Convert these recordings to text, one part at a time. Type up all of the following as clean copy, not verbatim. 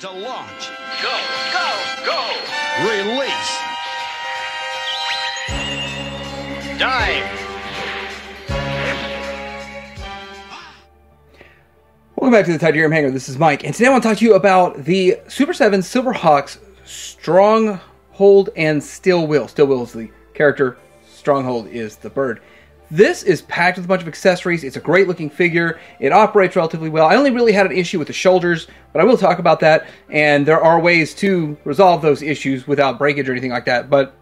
To launch. Go, go, go! Release. Dive! Welcome back to the Titanium Hangar. This is Mike, and today I want to talk to you about the Super 7 Silverhawks Stronghold and Steelwill. Steelwill is the character, Stronghold is the bird. This is packed with a bunch of accessories. It's a great looking figure. It operates relatively well. I only really had an issue with the shoulders, but I will talk about that. And there are ways to resolve those issues without breakage or anything like that. But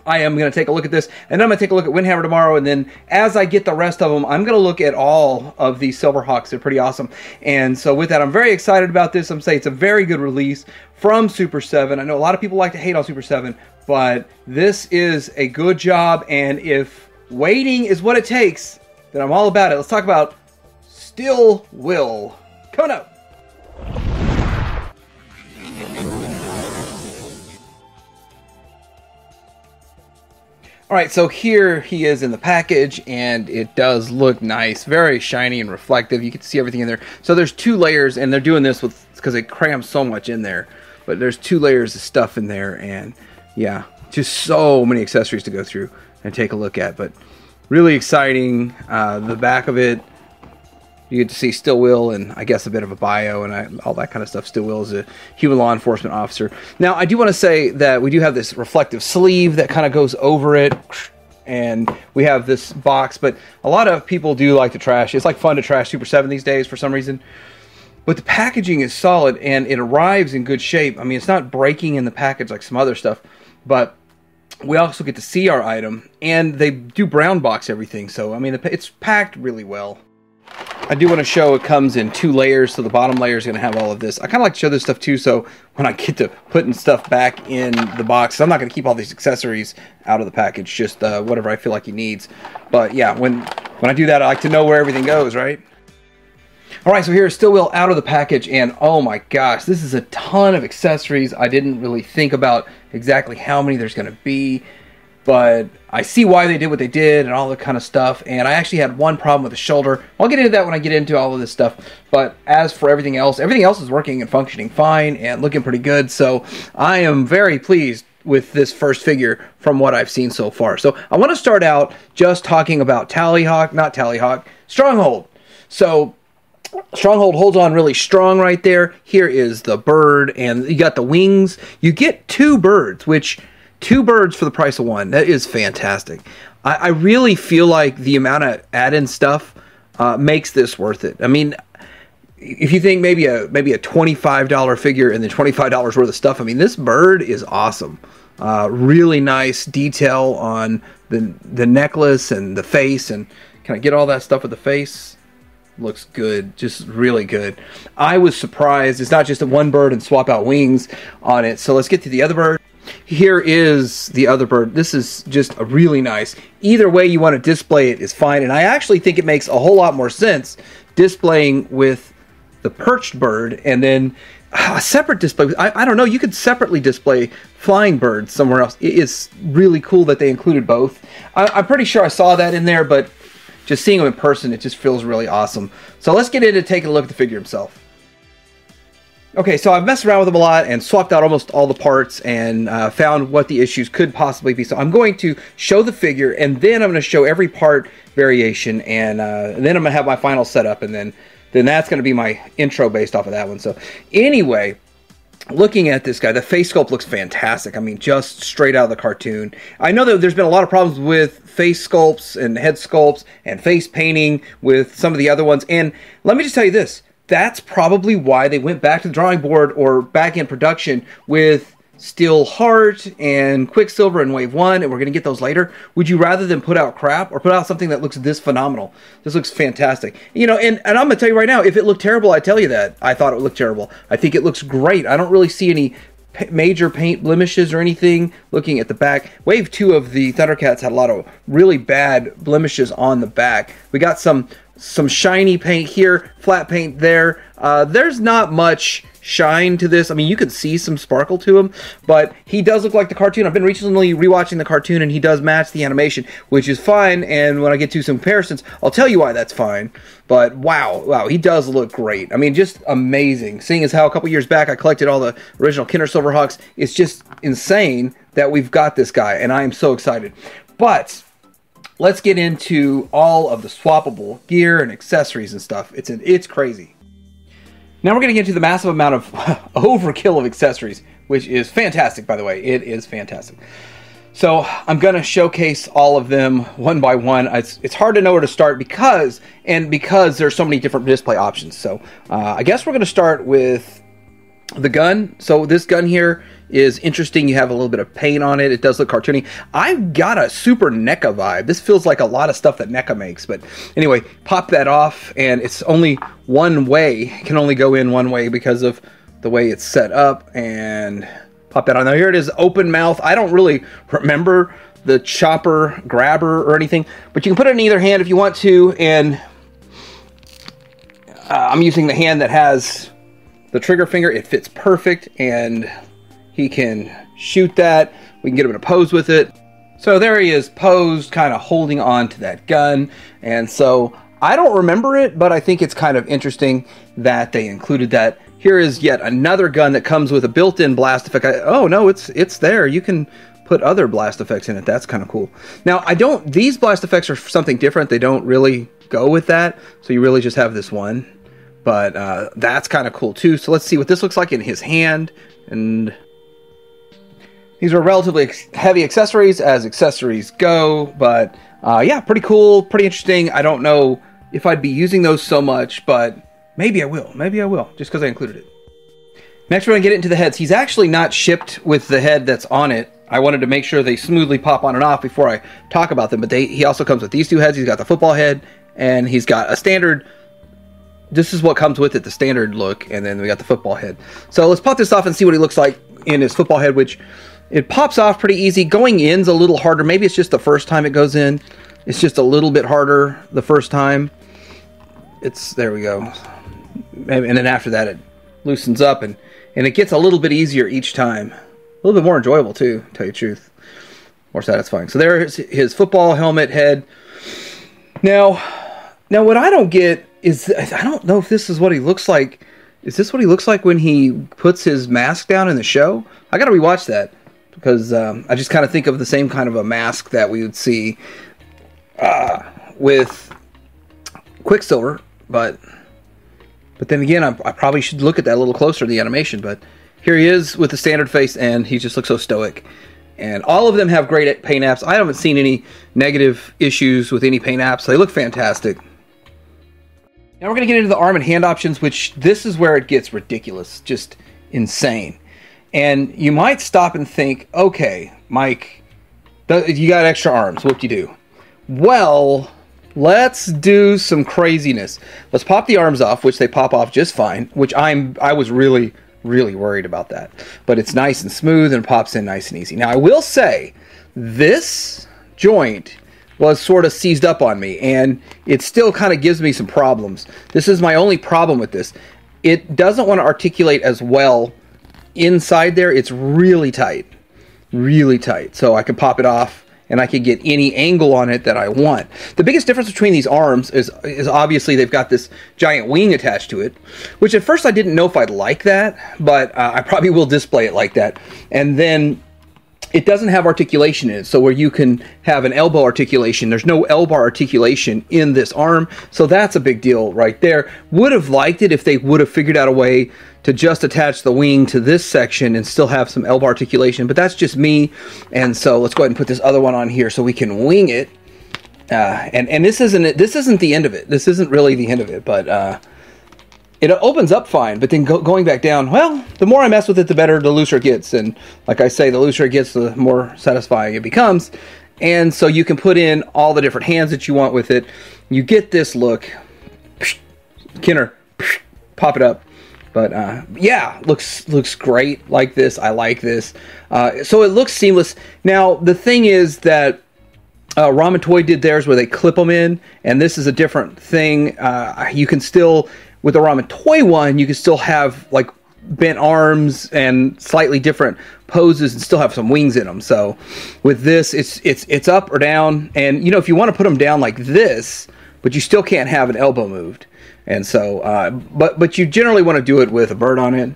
I am going to take a look at this, and then I'm going to take a look at Windhammer tomorrow. And then as I get the rest of them, I'm going to look at all of these Silverhawks. They're pretty awesome. And so with that, I'm very excited about this. I'm saying it's a very good release from Super 7. I know a lot of people like to hate on Super 7, but this is a good job. And if waiting is what it takes, then I'm all about it. Let's talk about Steelwill. Coming up. Alright, so here he is in the package, and it does look nice. Very shiny and reflective. You can see everything in there. So there's two layers, and they're doing this with because they cram so much in there. But there's two layers of stuff in there, and yeah, just so many accessories to go through and take a look at, but really exciting. The back of it, you get to see Steelwill and I guess a bit of a bio and all that kind of stuff. Steelwill is a human law enforcement officer. Now, I do want to say that we do have this reflective sleeve that kind of goes over it, and we have this box, but a lot of people do like to trash. It's like fun to trash Super 7 these days for some reason. But the packaging is solid, and it arrives in good shape. I mean, it's not breaking in the package like some other stuff, but we also get to see our item, and they do brown box everything, so I mean it's packed really well. I do want to show it comes in two layers, so the bottom layer is going to have all of this. I kind of like to show this stuff too, so when I get to putting stuff back in the box, I'm not going to keep all these accessories out of the package, just whatever I feel like he needs. But yeah, when I do that, I like to know where everything goes, right? Alright, so here's Steelwill out of the package, and oh my gosh, this is a ton of accessories. I didn't really think about exactly how many there's going to be, but I see why they did what they did and all that kind of stuff, and I actually had one problem with the shoulder. I'll get into that when I get into all of this stuff, but as for everything else is working and functioning fine and looking pretty good, so I am very pleased with this first figure from what I've seen so far. So I want to start out just talking about Stronghold. So Stronghold holds on really strong right there. Here is the bird, and you got the wings. You get two birds, which two birds for the price of one. That is fantastic. I really feel like the amount of add-in stuff makes this worth it. I mean, if you think maybe a $25 figure and then $25 worth of stuff, I mean, this bird is awesome. Really nice detail on the necklace and the face, and can I get all that stuff with the face? Looks good, just really good. I was surprised it's not just a one bird and swap out wings on it. So let's get to the other bird. Here is the other bird. This is just a really nice. Either way you want to display it is fine, and I actually think it makes a whole lot more sense displaying with the perched bird and then a separate display. I don't know, you could separately display flying birds somewhere else. It is really cool that they included both. I'm pretty sure I saw that in there, but just seeing him in person, it just feels really awesome. So let's get into taking a look at the figure himself. Okay, so I've messed around with him a lot and swapped out almost all the parts and found what the issues could possibly be. So I'm going to show the figure, and then I'm going to show every part variation, and then I'm going to have my final setup, and then that's going to be my intro based off of that one. So anyway, looking at this guy, the face sculpt looks fantastic. I mean, just straight out of the cartoon. I know that there's been a lot of problems with face sculpts and head sculpts and face painting with some of the other ones. And let me just tell you this. That's probably why they went back to the drawing board or back in production with Steel Heart and Quicksilver and Wave 1, and we're going to get those later. Would you rather than put out crap or put out something that looks this phenomenal? This looks fantastic. You know, and I'm going to tell you right now, if it looked terrible, I'd tell you that. I thought it looked terrible. I think it looks great. I don't really see any major paint blemishes or anything. Looking at the back, Wave 2 of the Thundercats had a lot of really bad blemishes on the back. We got some some shiny paint here, flat paint there. There's not much shine to this. I mean, you can see some sparkle to him, but he does look like the cartoon. I've been recently rewatching the cartoon, and he does match the animation, which is fine. And when I get to some comparisons, I'll tell you why that's fine. But wow, he does look great. I mean, just amazing. Seeing as how a couple years back I collected all the original Kinder Silverhawks, it's just insane that we've got this guy, and I am so excited. But let's get into all of the swappable gear and accessories and stuff. It's crazy. Now we're going to get into the massive amount of overkill of accessories, which is fantastic, by the way. It is fantastic. So I'm going to showcase all of them one by one. It's hard to know where to start because there's so many different display options. So I guess we're going to start with the gun. So this gun here is interesting. You have a little bit of paint on it. It does look cartoony. I've got a super NECA vibe. This feels like a lot of stuff that NECA makes. But anyway, pop that off, and it's only one way. It can only go in one way because of the way it's set up. And pop that on. Now here it is, open mouth. I don't really remember the chopper grabber or anything, but you can put it in either hand if you want to. And I'm using the hand that has the trigger finger. It fits perfect, and he can shoot that. We can get him in a pose with it. So there he is, posed, kind of holding on to that gun. And so I don't remember it, but I think it's kind of interesting that they included that. Here is yet another gun that comes with a built-in blast effect. Oh no, it's there. You can put other blast effects in it. That's kind of cool. Now these blast effects are something different. They don't really go with that. So you really just have this one. But that's kind of cool too. So let's see what this looks like in his hand. And these are relatively heavy accessories as accessories go, but yeah, pretty cool, pretty interesting. I don't know if I'd be using those so much, but maybe I will. Maybe I will, just because I included it. Next, we're going to get into the heads. He's actually not shipped with the head that's on it. I wanted to make sure they smoothly pop on and off before I talk about them, but he also comes with these two heads. He's got the football head, and he's got a standard. This is what comes with it, the standard look, and then we got the football head. So let's pop this off and see what he looks like in his football head, which it pops off pretty easy. Going in's a little harder. Maybe it's just the first time it goes in. It's just a little bit harder the first time. There we go. And then after that, it loosens up, and it gets a little bit easier each time. A little bit more enjoyable, too, to tell you the truth. More satisfying. So there's his football helmet head. Now what I don't get is, I don't know if this is what he looks like. Is this what he looks like when he puts his mask down in the show? I got to rewatch that, because I just kind of think of the same kind of a mask that we would see with Quicksilver, but then again, I probably should look at that a little closer, the animation. But here he is with the standard face, and he just looks so stoic. And all of them have great paint apps. I haven't seen any negative issues with any paint apps. They look fantastic. Now we're going to get into the arm and hand options, which this is where it gets ridiculous, just insane. And you might stop and think, okay, Mike, you got extra arms. Whoop-de-doo. Well, let's do some craziness. Let's pop the arms off, which they pop off just fine, which I was really, really worried about that. But it's nice and smooth and pops in nice and easy. Now, I will say, this joint was sort of seized up on me, and it still kind of gives me some problems. This is my only problem with this. It doesn't want to articulate as well inside there. It's really tight. Really tight. So I can pop it off, and I can get any angle on it that I want. The biggest difference between these arms is obviously they've got this giant wing attached to it, which at first I didn't know if I'd like that, but I probably will display it like that. And then it doesn't have articulation in it, so where you can have an elbow articulation, there's no elbow articulation in this arm, so that's a big deal right there. Would have liked it if they would have figured out a way to just attach the wing to this section and still have some elbow articulation, but that's just me. And so let's go ahead and put this other one on here so we can wing it. And this isn't the end of it. This isn't really the end of it, but it opens up fine, but then going back down, well, the more I mess with it, the better, the looser it gets. And like I say, the looser it gets, the more satisfying it becomes. And so you can put in all the different hands that you want with it. You get this look. Kinner, pop it up. But yeah, looks great like this. I like this. So it looks seamless. Now, the thing is that Ramen Toy did theirs where they clip them in, and this is a different thing. You can still, with the Ramen Toy one, you can still have like bent arms and slightly different poses and still have some wings in them. So with this, it's up or down, and you know, if you want to put them down like this, but you still can't have an elbow moved. And so, but you generally want to do it with a bird on it.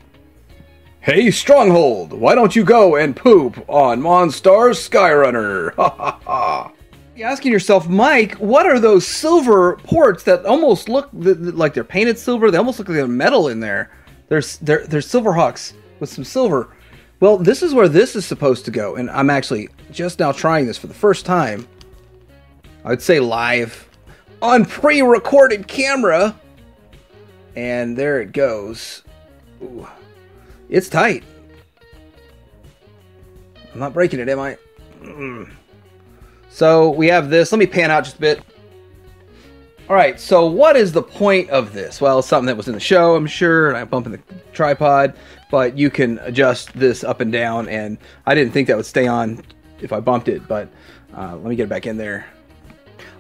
Hey, Stronghold, why don't you go and poop on Monstar's Skyrunner? Ha ha ha. You're asking yourself, Mike, what are those silver ports that almost look like they're painted silver? They almost look like there's metal in there. There's Silverhawks with some silver. Well, this is where this is supposed to go, and I'm actually just now trying this for the first time. I would say live on pre-recorded camera. And there it goes. Ooh. It's tight. I'm not breaking it, am I? So we have this. Let me pan out just a bit. Alright, so what is the point of this? Well, it's something that was in the show, I'm sure, and I bump in the tripod, but you can adjust this up and down, and I didn't think that would stay on if I bumped it, but let me get it back in there.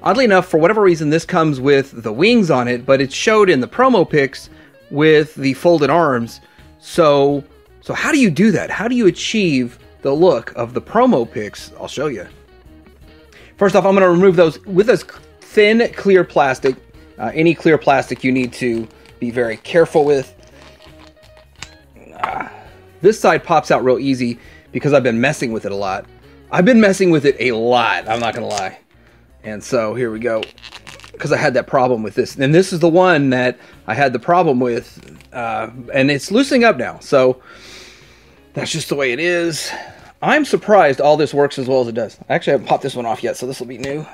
Oddly enough, for whatever reason, this comes with the wings on it, but it showed in the promo pics with the folded arms. So how do you do that? How do you achieve the look of the promo pics? I'll show you. First off, I'm going to remove those with this thin, clear plastic. Any clear plastic you need to be very careful with. This side pops out real easy because I've been messing with it a lot. I've been messing with it a lot, I'm not going to lie. And so here we go, because I had that problem with this. And this is the one that I had the problem with, and it's loosening up now. So that's just the way it is. I'm surprised all this works as well as it does. Actually, I haven't popped this one off yet, so this will be new.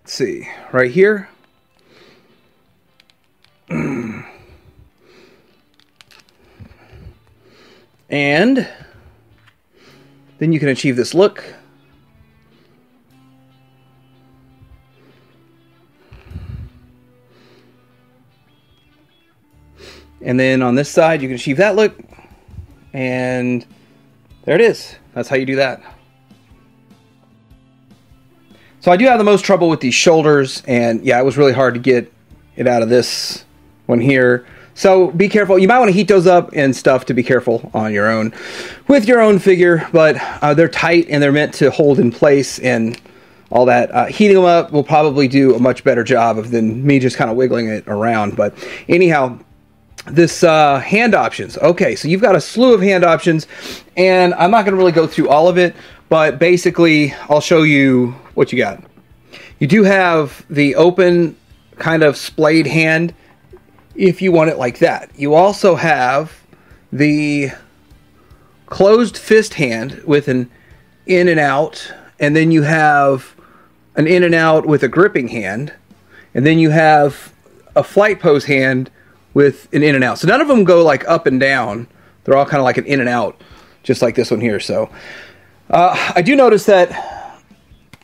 Let's see, right here. And then you can achieve this look. And then on this side, you can achieve that look. And there it is. That's how you do that. So I do have the most trouble with these shoulders. And yeah, it was really hard to get it out of this one here. So be careful. You might want to heat those up and stuff to be careful on your own with your own figure. But they're tight and they're meant to hold in place and all that. Heating them up will probably do a much better job than me just kind of wiggling it around. But anyhow, this hand options. Okay, so you've got a slew of hand options, and I'm not going to really go through all of it, but basically I'll show you what you got. You do have the open kind of splayed hand if you want it like that. You also have the closed fist hand with an in and out, and then you have an in and out with a gripping hand, and then you have a flight pose hand with an in and out. So none of them go like up and down. They're all kind of like an in and out, just like this one here. So I do notice that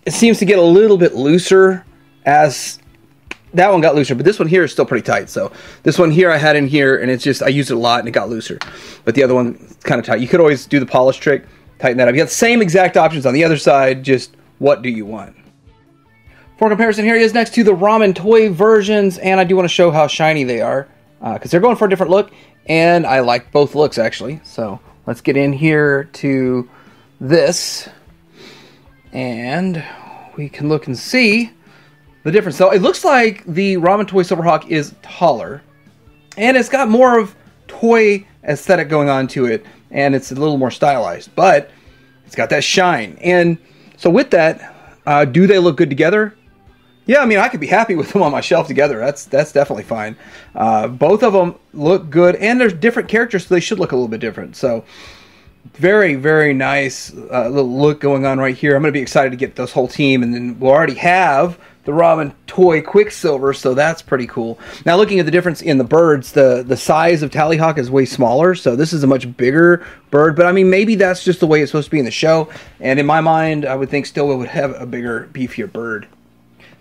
it seems to get a little bit looser as that one got looser, but this one here is still pretty tight. So this one here I had in here, and it's just, I used it a lot and it got looser. But the other one is kind of tight. You could always do the polish trick, tighten that up. You got the same exact options on the other side, just what do you want? For comparison, here he is next to the Ramen Toy versions, and I do want to show how shiny they are. Because they're going for a different look, and I like both looks actually. So let's get in here to this, and we can look and see the difference. So it looks like the Ramen Toy Silverhawk is taller, and it's got more of toy aesthetic going on to it, and it's a little more stylized, but it's got that shine. And so with that, do they look good together? Yeah, I mean, I could be happy with them on my shelf together. That's definitely fine. Both of them look good, and there's different characters, so they should look a little bit different. So, very, very nice little look going on right here. I'm going to be excited to get this whole team, and then we'll already have the Ramen Toy Quicksilver, so that's pretty cool. Now, looking at the difference in the birds, the size of Tallyhawk is way smaller, so this is a much bigger bird, but I mean, maybe that's just the way it's supposed to be in the show, and in my mind, I would think Steelwill would have a bigger, beefier bird.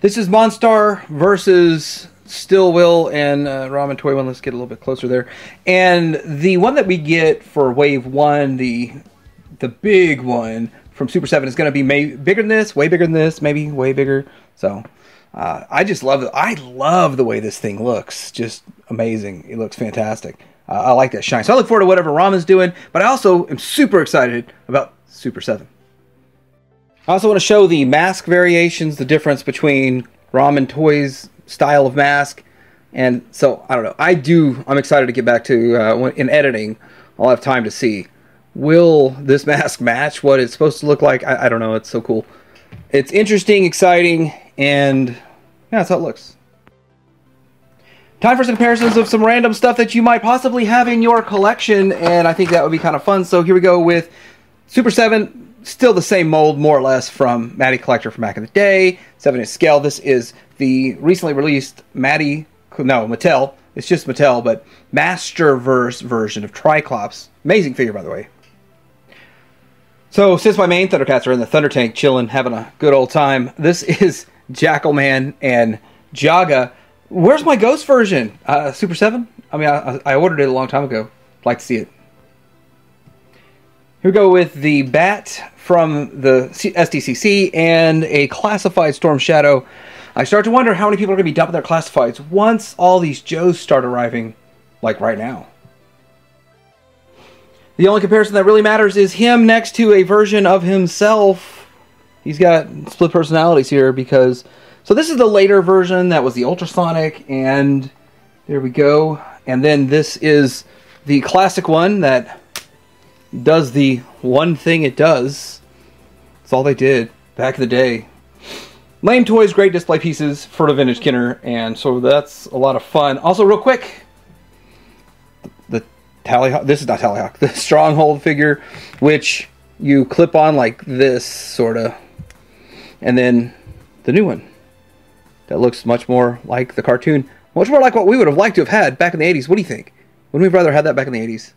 This is Monstar versus Steelwill and Ramen Toy one. Let's get a little bit closer there. And the one that we get for Wave 1, the big one from Super 7 is going to be bigger than this, way bigger than this, maybe way bigger. So I just love it. I love the way this thing looks. Just amazing. It looks fantastic. I like that shine. So I look forward to whatever Ramen's doing, but I also am super excited about Super 7. I also want to show the mask variations, the difference between Ramen Toys style of mask. And so, I don't know. I'm excited to get back to, in editing, I'll have time to see. Will this mask match what it's supposed to look like? I don't know. It's so cool. It's interesting, exciting, and yeah, that's how it looks. Time for some comparisons of some random stuff that you might possibly have in your collection, and I think that would be kind of fun. So here we go with Super 7, still the same mold, more or less, from Matty Collector from back in the day. 7-inch scale. This is the recently released Mattel. It's just Mattel, but Masterverse version of Triclops. Amazing figure, by the way. So, since my main Thundercats are in the Thunder Tank, chilling, having a good old time, this is Jackalman and Jaga. Where's my Ghost version? Super 7? I mean, I ordered it a long time ago. I'd like to see it. Here we go with the Bat from the SDCC and a classified Storm Shadow. I start to wonder how many people are going to be dumping their classifieds once all these Joes start arriving, like right now. The only comparison that really matters is him next to a version of himself. He's got split personalities here because... So this is the later version that was the Ultrasonic, and there we go. And then this is the classic one that does the one thing it does. That's all they did back in the day. Lame toys, great display pieces for the vintage Kenner, and so that's a lot of fun. Also, real quick, the Tallyhawk, this is not Tallyhawk, the Stronghold figure, which you clip on like this, sort of, and then the new one that looks much more like the cartoon, much more like what we would have liked to have had back in the 80s. What do you think? Wouldn't we rather have that back in the 80s?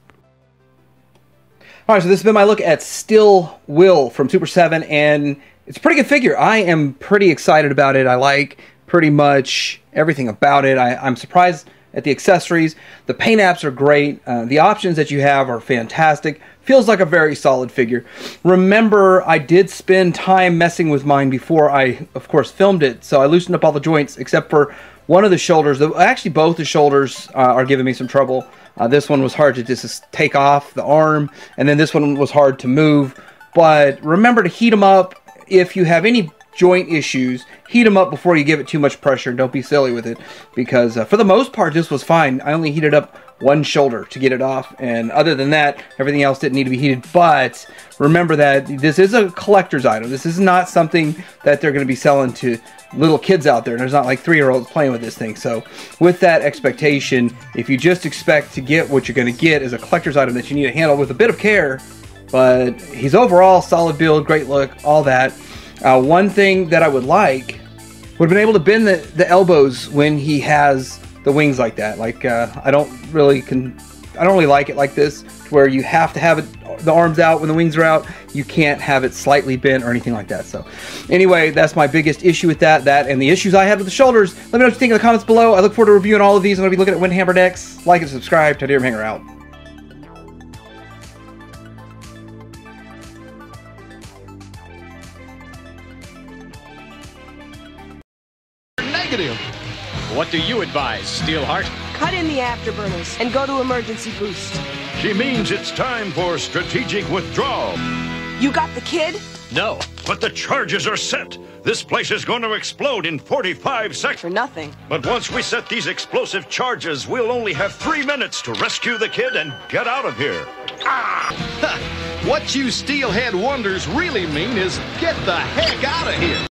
Alright, so this has been my look at Steelwill from Super 7, and it's a pretty good figure. I am pretty excited about it. I like pretty much everything about it. I'm surprised at the accessories. The paint apps are great. The options that you have are fantastic. Feels like a very solid figure. Remember, I did spend time messing with mine before I, of course, filmed it. So I loosened up all the joints except for one of the shoulders. Actually, both the shoulders are giving me some trouble. This one was hard to just take off the arm, and then this one was hard to move. But remember to heat them up. If you have any joint issues, heat them up before you give it too much pressure. Don't be silly with it, because for the most part, this was fine. I only heated up one shoulder to get it off, and other than that, everything else didn't need to be heated. But remember that this is a collector's item. This is not something that they're going to be selling to little kids out there. There's not like 3-year-olds playing with this thing. So with that expectation, if you just expect to get what you're going to get is a collector's item that you need to handle with a bit of care, but he's overall solid build, great look, all that. One thing that I would like would have been able to bend the elbows when he has the wings like that. Like I don't really like it like this, where you have to have the arms out when the wings are out. You can't have it slightly bent or anything like that. So anyway, that's my biggest issue with that and the issues I had with the shoulders. Let me know what you think in the comments below. I look forward to reviewing all of these. I'm going to be looking at Windhammer decks. Like and subscribe. Titanium Hanger out. Negative. What do you advise, Steelheart? Cut in the afterburners and go to emergency boost. She means it's time for strategic withdrawal. You got the kid? No. But the charges are set. This place is going to explode in 45 seconds. For nothing. But once we set these explosive charges, we'll only have 3 minutes to rescue the kid and get out of here. What you steelhead wonders really mean is get the heck out of here.